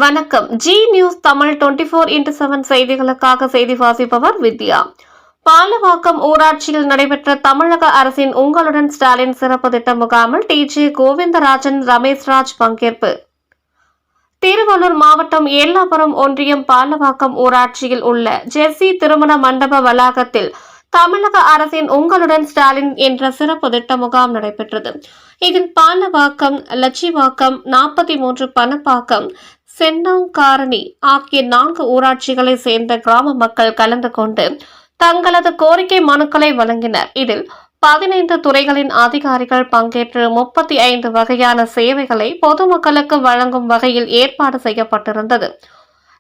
வணக்கம். G news Tamil 24x7 செய்திகளுக்காக செய்தி வாசிப்பவர் வித்யா. பாலவாக்கம் ஊராட்சியில் நடைபெற்ற தமிழக அரசின் உங்களுடன் ஸ்டாலின் சிறப்பு திட்ட முகாமில் டிஜே கோவிந்தராஜன், ரமேஷ்ராஜ் பங்கேற்பு. திருவள்ளூர் மாவட்டம் ஏல்லாபுரம் ஒன்றியம் பாலவாக்கம் ஊராட்சியில் உள்ள ஜெர்சி திருமண மண்டப வளாகத்தில் தமிழக அரசின் உங்களுடன் ஸ்டாலின் என்ற சிறப்பு திட்ட முகாம் நடைபெற்றது. இதில் பாலவாக்கம், லட்சிவாக்கம், 43 பணப்பாக்கம், சென்னாங்காரணி ஆகிய 4 ஊராட்சிகளை சேர்ந்த கிராம மக்கள் கலந்து கொண்டு தங்களது கோரிக்கை மனுக்களை வழங்கினர். இதில் 15 துறைகளின் அதிகாரிகள் பங்கேற்று 35 வகையான சேவைகளை பொதுமக்களுக்கு வழங்கும் வகையில் ஏற்பாடு செய்யப்பட்டிருந்தது.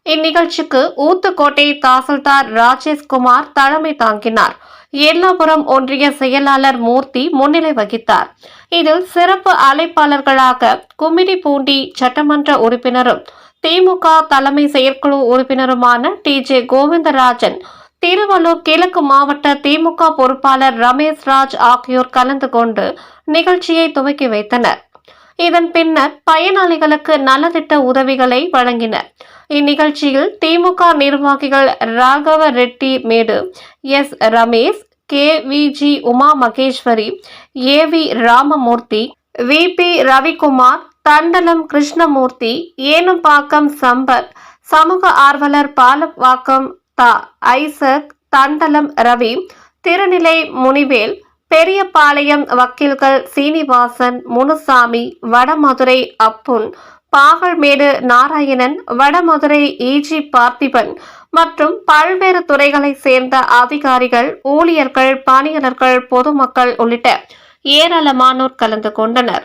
இந்நிகழ்ச்சிக்கு ஊத்துக்கோட்டை தாசில்தார் ராஜேஷ்குமார் தலைமை தாங்கினார். ஏல்லாபுரம் ஒன்றிய செயலாளர் மூர்த்தி முன்னிலை வகித்தார். இதில் சிறப்பு அழைப்பாளர்களாக கும்மிடிப்பூண்டி சட்டமன்ற உறுப்பினரும் திமுக தலைமை செயற்குழு உறுப்பினருமான டிஜே கோவிந்தராஜன், திருவள்ளூர் கிழக்கு மாவட்ட திமுக பொறுப்பாளர் ரமேஷ்ராஜ் ஆகியோர் கலந்து கொண்டு நிகழ்ச்சியை துவக்கி வைத்தனர். இதன் பின்னர் பயனாளிகளுக்கு நலத்திட்ட உதவிகளை வழங்கினர். இந்நிகழ்ச்சியில் திமுக நிர்வாகிகள் Raghava Reddy Medu, S Ramesh, KVG Uma Maheswari, AV Ramamoorthy, VP Ravikumar, Thandalam Krishnamoorthy, Enumbakkam Sampath, சமூக ஆர்வலர் பாலவாக்கம் ஐசக், தண்டலம் ரவி, திருநிலை முனிவேல், பெரியபாளையம் வக்கீல்கள் சீனிவாசன், முனுசாமி, வடமதுரை அப்புன், பாகல்மேடு நாராயணன், வடமதுரை EG பார்த்திபன் மற்றும் பல்வேறு துறைகளை சேர்ந்த அதிகாரிகள், ஊழியர்கள், பணியாளர்கள், பொதுமக்கள் உள்ளிட்ட ஏராளமானோர் கலந்து கொண்டனர்.